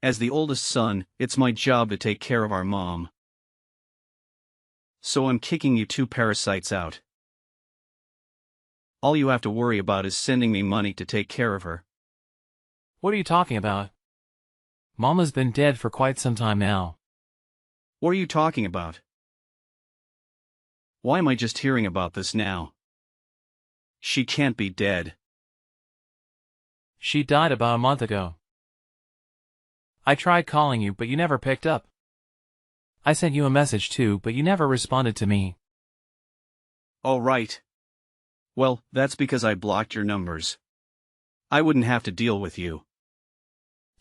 As the oldest son, it's my job to take care of our mom. So I'm kicking you two parasites out. All you have to worry about is sending me money to take care of her. What are you talking about? Mama's been dead for quite some time now. What are you talking about? Why am I just hearing about this now? She can't be dead. She died about a month ago. I tried calling you, but you never picked up. I sent you a message too, but you never responded to me. Oh right. Well, that's because I blocked your numbers. I wouldn't have to deal with you.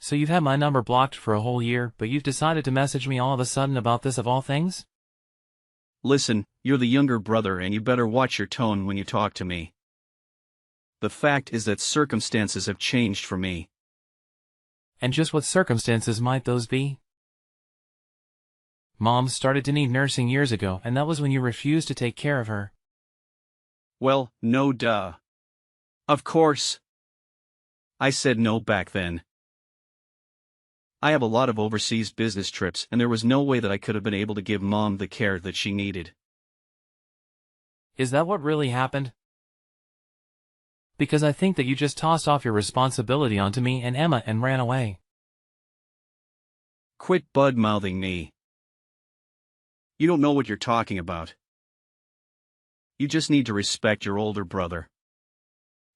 So you've had my number blocked for a whole year, but you've decided to message me all of a sudden about this of all things? Listen, you're the younger brother and you better watch your tone when you talk to me. The fact is that circumstances have changed for me. And just what circumstances might those be? Mom started to need nursing years ago, and that was when you refused to take care of her. Well, no duh. Of course. I said no back then. I have a lot of overseas business trips and there was no way that I could have been able to give Mom the care that she needed. Is that what really happened? Because I think that you just tossed off your responsibility onto me and Emma and ran away. Quit bud-mouthing me. You don't know what you're talking about. You just need to respect your older brother.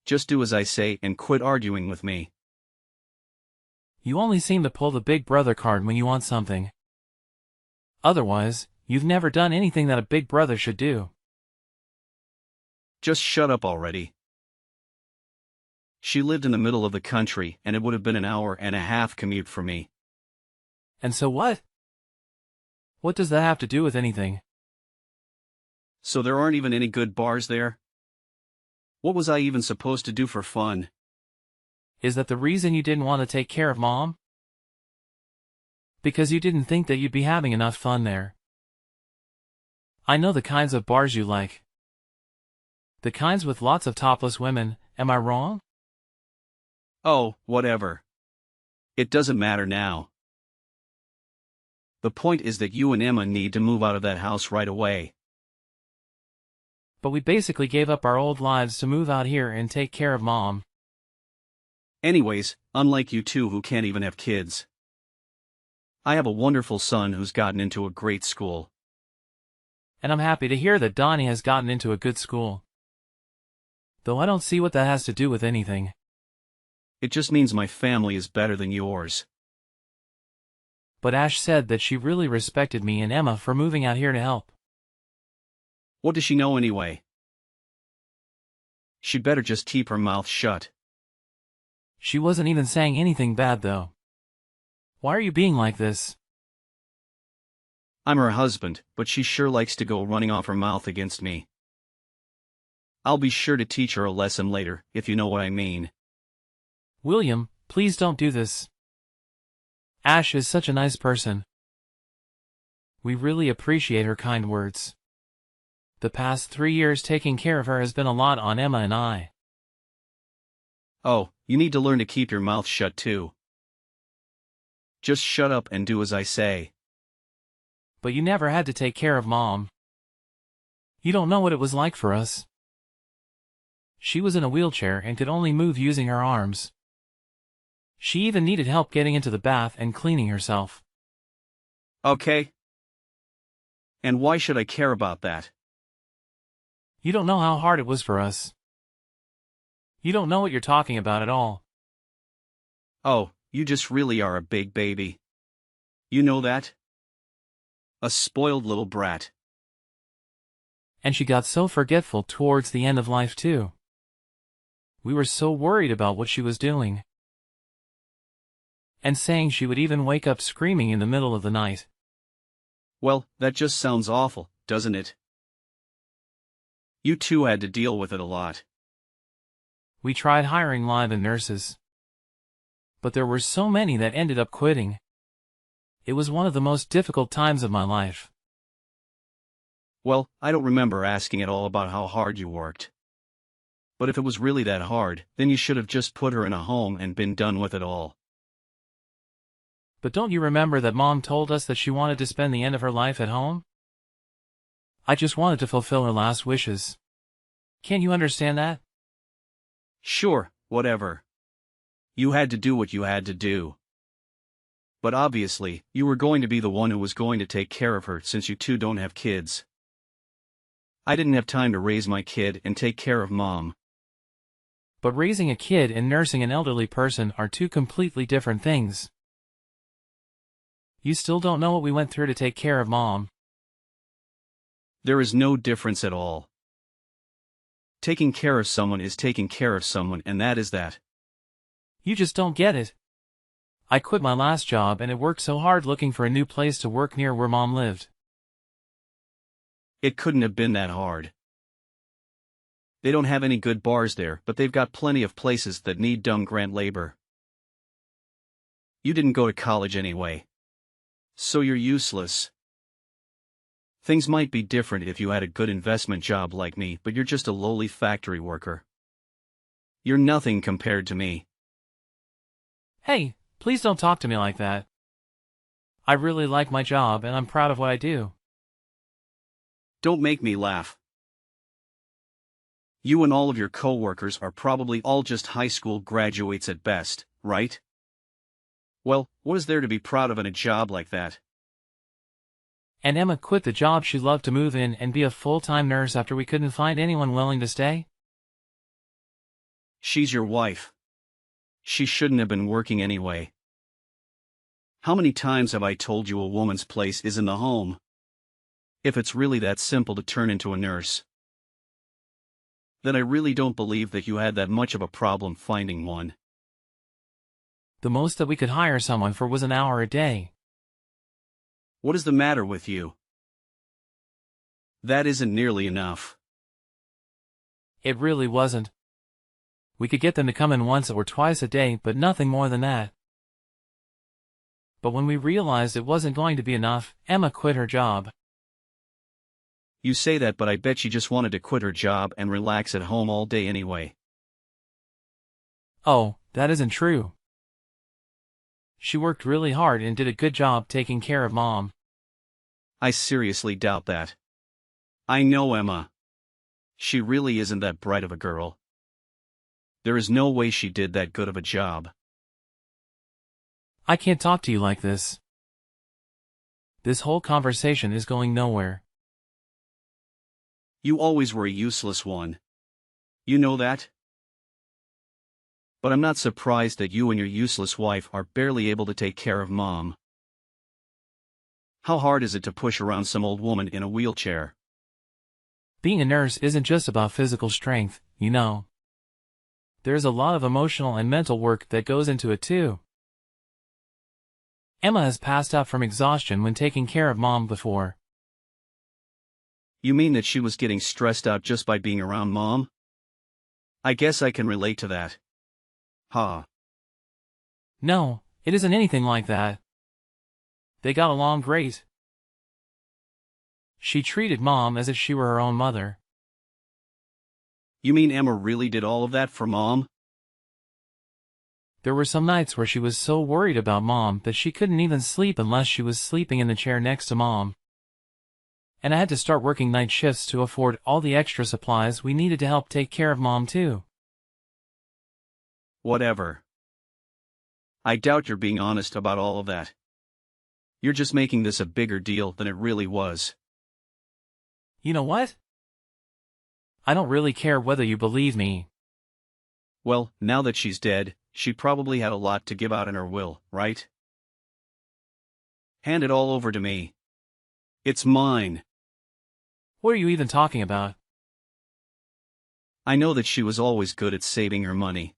Just do as I say and quit arguing with me. You only seem to pull the big brother card when you want something. Otherwise, you've never done anything that a big brother should do. Just shut up already. She lived in the middle of the country and it would have been an hour-and-a-half commute for me. And so what? What does that have to do with anything? So there aren't even any good bars there? What was I even supposed to do for fun? Is that the reason you didn't want to take care of Mom? Because you didn't think that you'd be having enough fun there. I know the kinds of bars you like. The kinds with lots of topless women, am I wrong? Oh, whatever. It doesn't matter now. The point is that you and Emma need to move out of that house right away. But we basically gave up our old lives to move out here and take care of Mom. Anyways, unlike you two who can't even have kids. I have a wonderful son who's gotten into a great school. And I'm happy to hear that Donnie has gotten into a good school. Though I don't see what that has to do with anything. It just means my family is better than yours. But Ash said that she really respected me and Emma for moving out here to help. What does she know anyway? She'd better just keep her mouth shut. She wasn't even saying anything bad though. Why are you being like this? I'm her husband, but she sure likes to go running off her mouth against me. I'll be sure to teach her a lesson later, if you know what I mean. William, please don't do this. Ash is such a nice person. We really appreciate her kind words. The past 3 years taking care of her has been a lot on Emma and I. Oh, you need to learn to keep your mouth shut too. Just shut up and do as I say. But you never had to take care of Mom. You don't know what it was like for us. She was in a wheelchair and could only move using her arms. She even needed help getting into the bath and cleaning herself. Okay. And why should I care about that? You don't know how hard it was for us. You don't know what you're talking about at all. Oh, you just really are a big baby. You know that? A spoiled little brat. And she got so forgetful towards the end of life too. We were so worried about what she was doing. And saying she would even wake up screaming in the middle of the night. Well, that just sounds awful, doesn't it? You two had to deal with it a lot. We tried hiring live-in nurses. But there were so many that ended up quitting. It was one of the most difficult times of my life. Well, I don't remember asking at all about how hard you worked. But if it was really that hard, then you should have just put her in a home and been done with it all. But don't you remember that Mom told us that she wanted to spend the end of her life at home? I just wanted to fulfill her last wishes. Can't you understand that? Sure, whatever. You had to do what you had to do. But obviously, you were going to be the one who was going to take care of her since you two don't have kids. I didn't have time to raise my kid and take care of Mom. But raising a kid and nursing an elderly person are two completely different things. You still don't know what we went through to take care of Mom. There is no difference at all. Taking care of someone is taking care of someone, and that is that. You just don't get it. I quit my last job and it worked so hard looking for a new place to work near where Mom lived. It couldn't have been that hard. They don't have any good bars there, but they've got plenty of places that need dumb grant labor. You didn't go to college anyway. So you're useless. Things might be different if you had a good investment job like me, but you're just a lowly factory worker. You're nothing compared to me. Hey, please don't talk to me like that. I really like my job and I'm proud of what I do. Don't make me laugh. You and all of your co-workers are probably all just high school graduates at best, right? Well, what is there to be proud of in a job like that? And Emma quit the job she loved to move in and be a full-time nurse after we couldn't find anyone willing to stay? She's your wife. She shouldn't have been working anyway. How many times have I told you a woman's place is in the home? If it's really that simple to turn into a nurse, then I really don't believe that you had that much of a problem finding one. The most that we could hire someone for was an hour a day. What is the matter with you? That isn't nearly enough. It really wasn't. We could get them to come in once or twice a day, but nothing more than that. But when we realized it wasn't going to be enough, Emma quit her job. You say that, but I bet she just wanted to quit her job and relax at home all day anyway. Oh, that isn't true. She worked really hard and did a good job taking care of Mom. I seriously doubt that. I know Emma. She really isn't that bright of a girl. There is no way she did that good of a job. I can't talk to you like this. This whole conversation is going nowhere. You always were a useless one. You know that? But I'm not surprised that you and your useless wife are barely able to take care of Mom. How hard is it to push around some old woman in a wheelchair? Being a nurse isn't just about physical strength, you know. There's a lot of emotional and mental work that goes into it too. Emma has passed out from exhaustion when taking care of Mom before. You mean that she was getting stressed out just by being around Mom? I guess I can relate to that. Huh. No, it isn't anything like that. They got along great. She treated Mom as if she were her own mother. You mean Emma really did all of that for Mom? There were some nights where she was so worried about Mom that she couldn't even sleep unless she was sleeping in the chair next to Mom. And I had to start working night shifts to afford all the extra supplies we needed to help take care of Mom too. Whatever. I doubt you're being honest about all of that. You're just making this a bigger deal than it really was. You know what? I don't really care whether you believe me. Well, now that she's dead, she probably had a lot to give out in her will, right? Hand it all over to me. It's mine. What are you even talking about? I know that she was always good at saving her money.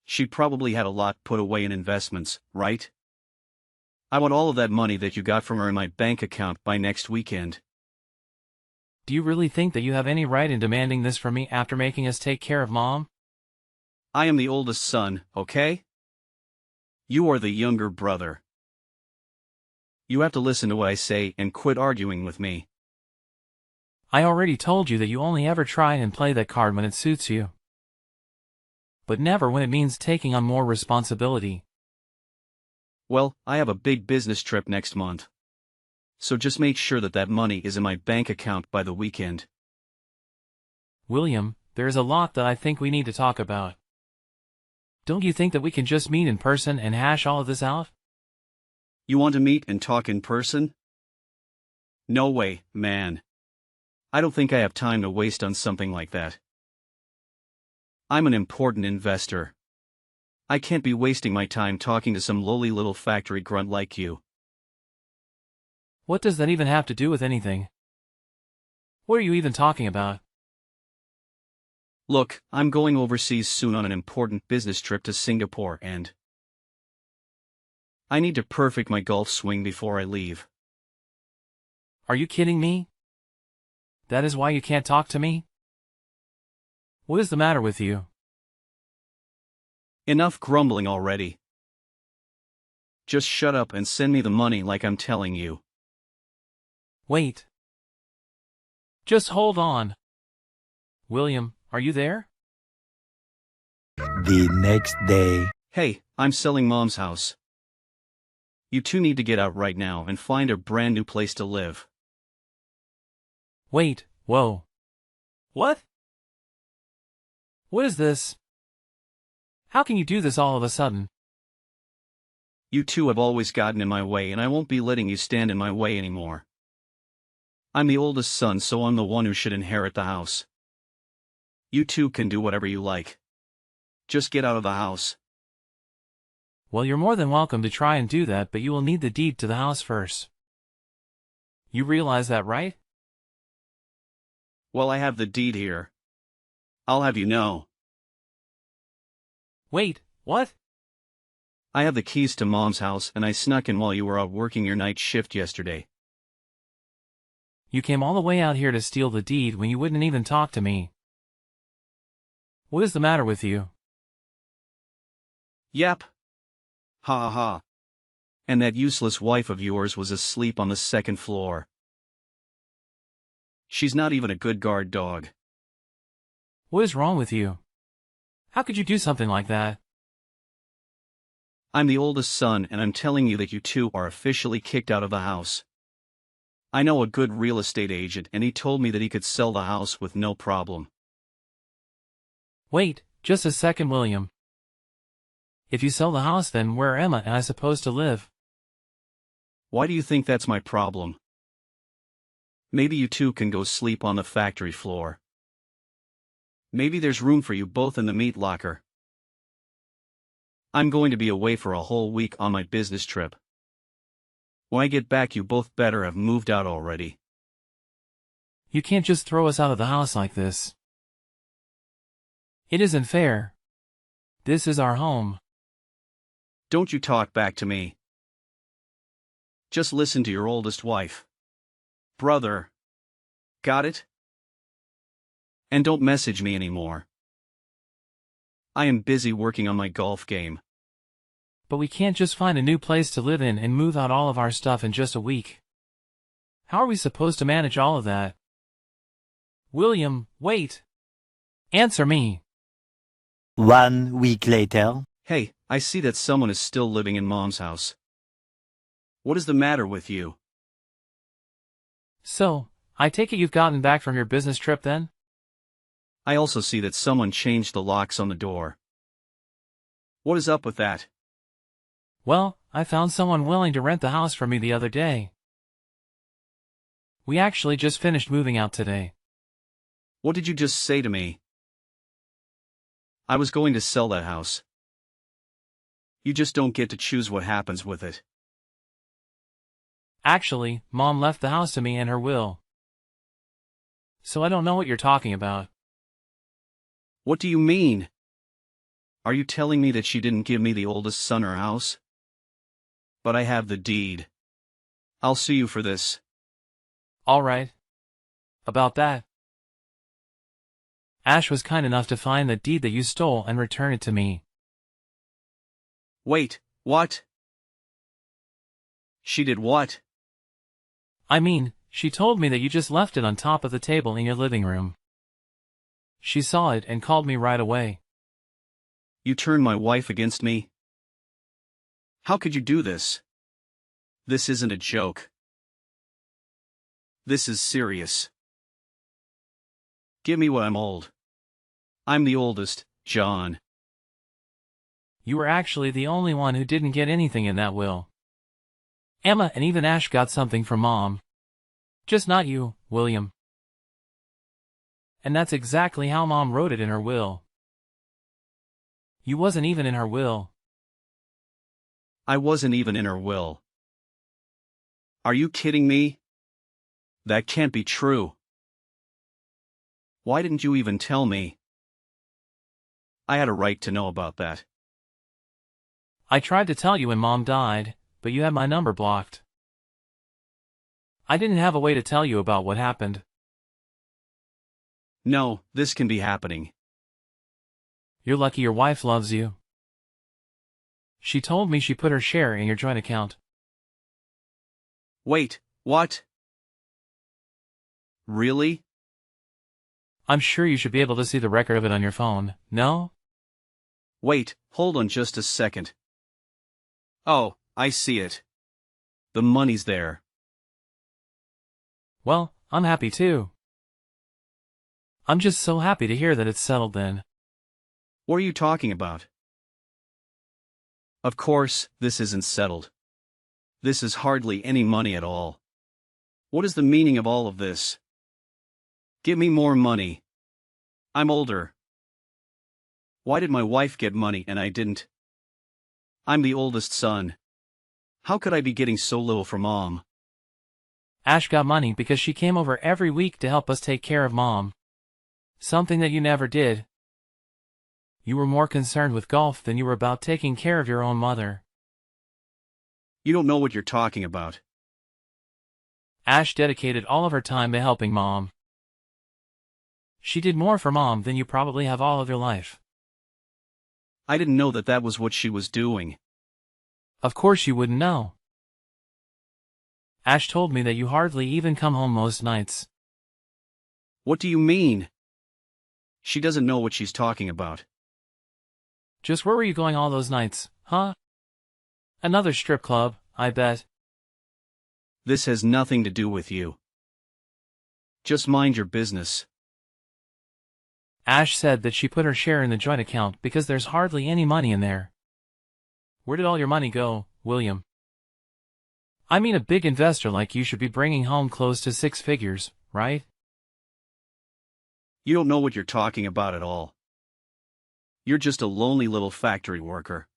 She probably had a lot put away in investments, right? I want all of that money that you got from her in my bank account by next weekend. Do you really think that you have any right in demanding this from me after making us take care of Mom? I am the oldest son, okay? You are the younger brother. You have to listen to what I say and quit arguing with me. I already told you that you only ever try and play that card when it suits you. But never when it means taking on more responsibility. Well, I have a big business trip next month. So just make sure that that money is in my bank account by the weekend. William, there is a lot that I think we need to talk about. Don't you think that we can just meet in person and hash all of this out? You want to meet and talk in person? No way, man. I don't think I have time to waste on something like that. I'm an important investor. I can't be wasting my time talking to some lowly little factory grunt like you. What does that even have to do with anything? What are you even talking about? Look, I'm going overseas soon on an important business trip to Singapore and I need to perfect my golf swing before I leave. Are you kidding me? That is why you can't talk to me? What is the matter with you? Enough grumbling already. Just shut up and send me the money like I'm telling you. Wait. Just hold on. William, are you there? The next day. Hey, I'm selling Mom's house. You two need to get out right now and find a brand new place to live. Wait, whoa. What? What is this? How can you do this all of a sudden? You two have always gotten in my way and I won't be letting you stand in my way anymore. I'm the oldest son, so I'm the one who should inherit the house. You two can do whatever you like. Just get out of the house. Well, you're more than welcome to try and do that, but you will need the deed to the house first. You realize that, right? Well, I have the deed here. I'll have you know. Wait, what? I have the keys to Mom's house and I snuck in while you were out working your night shift yesterday. You came all the way out here to steal the deed when you wouldn't even talk to me. What is the matter with you? Yep. Ha ha ha. And that useless wife of yours was asleep on the second floor. She's not even a good guard dog. What is wrong with you? How could you do something like that? I'm the oldest son and I'm telling you that you two are officially kicked out of the house. I know a good real estate agent and he told me that he could sell the house with no problem. Wait, just a second, William. If you sell the house, then where am I supposed to live? Why do you think that's my problem? Maybe you two can go sleep on the factory floor. Maybe there's room for you both in the meat locker. I'm going to be away for a whole week on my business trip. When I get back, you both better have moved out already. You can't just throw us out of the house like this. It isn't fair. This is our home. Don't you talk back to me. Just listen to your oldest wife. Brother. Got it? And don't message me anymore. I am busy working on my golf game. But we can't just find a new place to live in and move out all of our stuff in just a week. How are we supposed to manage all of that? William, wait. Answer me. 1 week later. Hey, I see that someone is still living in Mom's house. What is the matter with you? So, I take it you've gotten back from your business trip then? I also see that someone changed the locks on the door. What is up with that? Well, I found someone willing to rent the house for me the other day. We actually just finished moving out today. What did you just say to me? I was going to sell that house. You just don't get to choose what happens with it. Actually, Mom left the house to me in her will. So I don't know what you're talking about. What do you mean? Are you telling me that she didn't give me the oldest son her house? But I have the deed. I'll sue you for this. All right. About that. Ash was kind enough to find the deed that you stole and return it to me. Wait, what? She did what? I mean, she told me that you just left it on top of the table in your living room. She saw it and called me right away. You turned my wife against me? How could you do this? This isn't a joke. This is serious. Give me what I'm owed. I'm the oldest, John. You were actually the only one who didn't get anything in that will. Emma and even Ash got something from Mom. Just not you, William. And that's exactly how Mom wrote it in her will. You wasn't even in her will. I wasn't even in her will. Are you kidding me? That can't be true. Why didn't you even tell me? I had a right to know about that. I tried to tell you when Mom died, but you had my number blocked. I didn't have a way to tell you about what happened. No, this can be happening. You're lucky your wife loves you. She told me she put her share in your joint account. Wait, what? Really? I'm sure you should be able to see the record of it on your phone, no? Wait, hold on just a second. Oh, I see it. The money's there. Well, I'm happy too. I'm just so happy to hear that it's settled then. What are you talking about? Of course, this isn't settled. This is hardly any money at all. What is the meaning of all of this? Give me more money. I'm older. Why did my wife get money and I didn't? I'm the oldest son. How could I be getting so little from Mom? Ash got money because she came over every week to help us take care of Mom. Something that you never did. You were more concerned with golf than you were about taking care of your own mother. You don't know what you're talking about. Ash dedicated all of her time to helping Mom. She did more for Mom than you probably have all of your life. I didn't know that that was what she was doing. Of course you wouldn't know. Ash told me that you hardly even come home most nights. What do you mean? She doesn't know what she's talking about. Just where were you going all those nights, huh? Another strip club, I bet. This has nothing to do with you. Just mind your business. Ash said that she put her share in the joint account because there's hardly any money in there. Where did all your money go, William? I mean, a big investor like you should be bringing home close to 6 figures, right? You don't know what you're talking about at all. You're just a lonely little factory worker.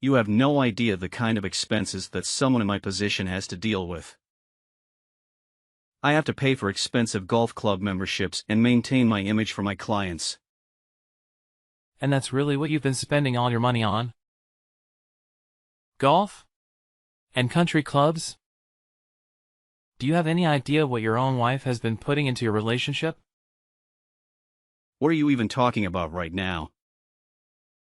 You have no idea the kind of expenses that someone in my position has to deal with. I have to pay for expensive golf club memberships and maintain my image for my clients. And that's really what you've been spending all your money on? Golf? And country clubs? Do you have any idea what your own wife has been putting into your relationship? What are you even talking about right now?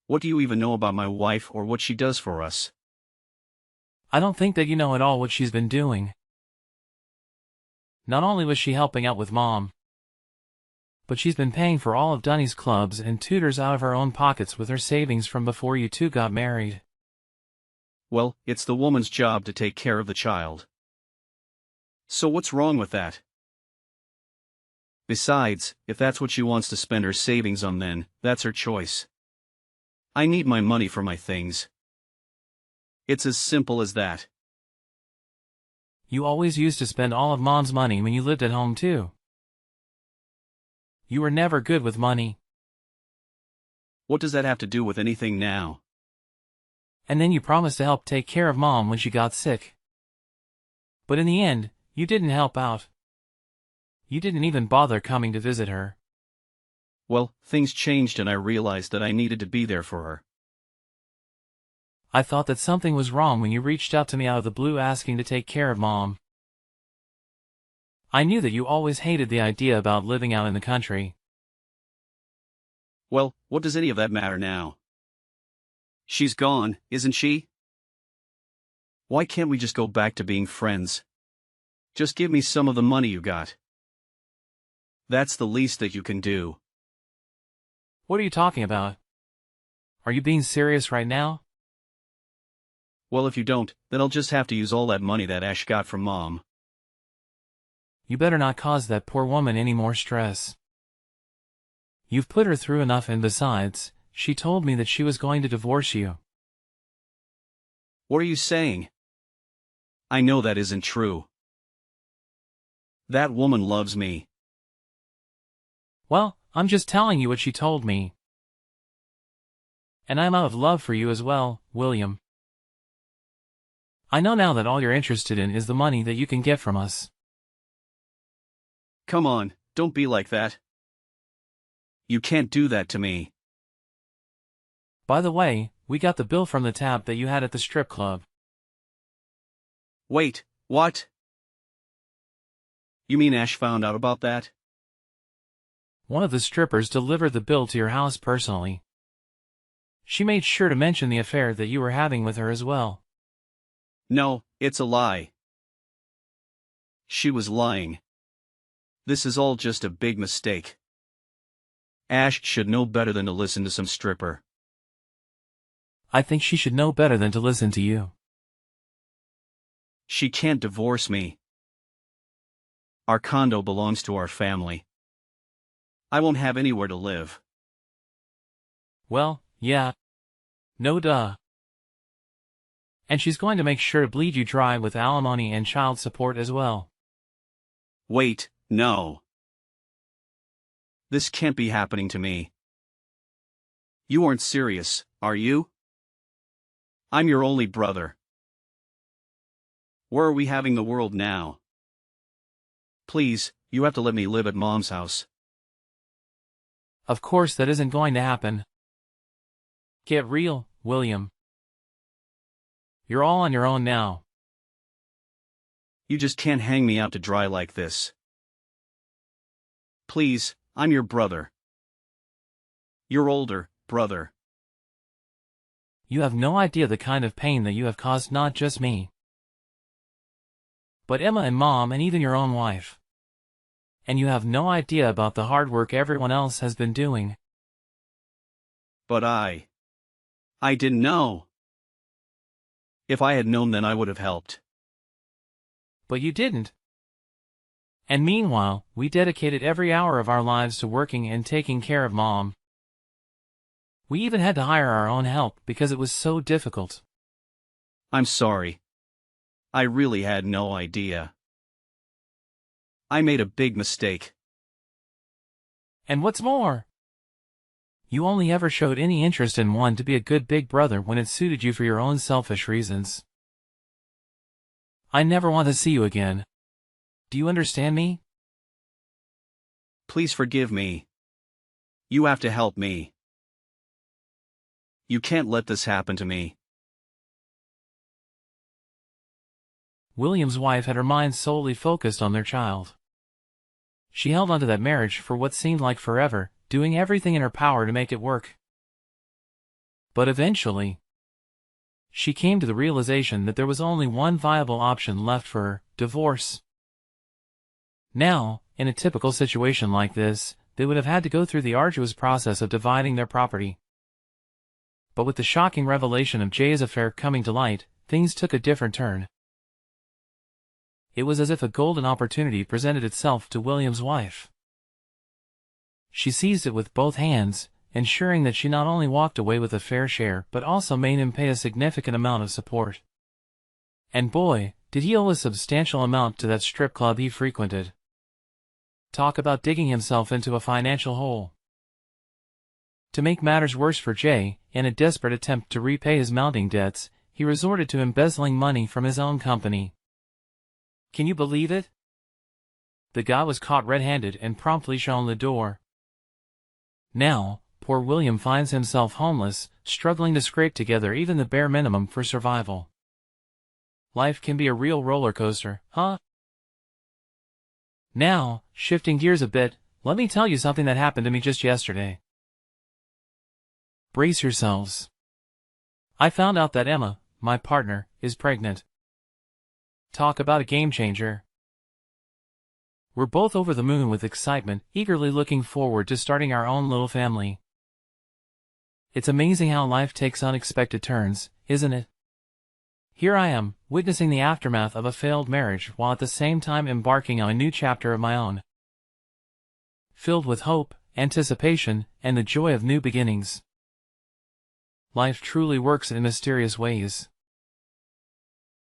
What do you even know about my wife or what she does for us? I don't think that you know at all what she's been doing. Not only was she helping out with Mom, but she's been paying for all of Dunny's clubs and tutors out of her own pockets with her savings from before you two got married. Well, it's the woman's job to take care of the child. So what's wrong with that? Besides, if that's what she wants to spend her savings on, then that's her choice. I need my money for my things. It's as simple as that. You always used to spend all of Mom's money when you lived at home too. You were never good with money. What does that have to do with anything now? And then you promised to help take care of Mom when she got sick. But in the end, you didn't help out. You didn't even bother coming to visit her. Well, things changed and I realized that I needed to be there for her. I thought that something was wrong when you reached out to me out of the blue asking to take care of Mom. I knew that you always hated the idea about living out in the country. Well, what does any of that matter now? She's gone, isn't she? Why can't we just go back to being friends? Just give me some of the money you got. That's the least that you can do. What are you talking about? Are you being serious right now? Well, if you don't, then I'll just have to use all that money that Ash got from Mom. You better not cause that poor woman any more stress. You've put her through enough, and besides, she told me that she was going to divorce you. What are you saying? I know that isn't true. That woman loves me. Well, I'm just telling you what she told me. And I'm out of love for you as well, William. I know now that all you're interested in is the money that you can get from us. Come on, don't be like that. You can't do that to me. By the way, we got the bill from the tab that you had at the strip club. Wait, what? You mean Ash found out about that? One of the strippers delivered the bill to your house personally. She made sure to mention the affair that you were having with her as well. No, it's a lie. She was lying. This is all just a big mistake. Ash should know better than to listen to some stripper. I think she should know better than to listen to you. She can't divorce me. Our condo belongs to our family. I won't have anywhere to live. Well, yeah. No duh. And she's going to make sure to bleed you dry with alimony and child support as well. Wait, no. This can't be happening to me. You aren't serious, are you? I'm your only brother. Where are we having the world now? Please, you have to let me live at Mom's house. Of course that isn't going to happen. Get real, William. You're all on your own now. You just can't hang me out to dry like this. Please, I'm your brother. Your older brother. You have no idea the kind of pain that you have caused not just me, but Emma and Mom and even your own wife. And you have no idea about the hard work everyone else has been doing. But I didn't know. If I had known, then I would have helped. But you didn't. And meanwhile, we dedicated every hour of our lives to working and taking care of Mom. We even had to hire our own help because it was so difficult. I'm sorry. I really had no idea. I made a big mistake. And what's more, you only ever showed any interest in one to be a good big brother when it suited you for your own selfish reasons. I never want to see you again. Do you understand me? Please forgive me. You have to help me. You can't let this happen to me. William's wife had her mind solely focused on their child. She held onto that marriage for what seemed like forever, doing everything in her power to make it work. But eventually, she came to the realization that there was only one viable option left for her: divorce. Now, in a typical situation like this, they would have had to go through the arduous process of dividing their property. But with the shocking revelation of Jay's affair coming to light, things took a different turn. It was as if a golden opportunity presented itself to William's wife. She seized it with both hands, ensuring that she not only walked away with a fair share but also made him pay a significant amount of support. And boy, did he owe a substantial amount to that strip club he frequented. Talk about digging himself into a financial hole. To make matters worse for Jay, in a desperate attempt to repay his mounting debts, he resorted to embezzling money from his own company. Can you believe it? The guy was caught red-handed and promptly shown the door. Now, poor William finds himself homeless, struggling to scrape together even the bare minimum for survival. Life can be a real roller coaster, huh? Now, shifting gears a bit, let me tell you something that happened to me just yesterday. Brace yourselves. I found out that Emma, my partner, is pregnant. Talk about a game changer. We're both over the moon with excitement, eagerly looking forward to starting our own little family. It's amazing how life takes unexpected turns, isn't it? Here I am, witnessing the aftermath of a failed marriage while at the same time embarking on a new chapter of my own. Filled with hope, anticipation, and the joy of new beginnings. Life truly works in mysterious ways.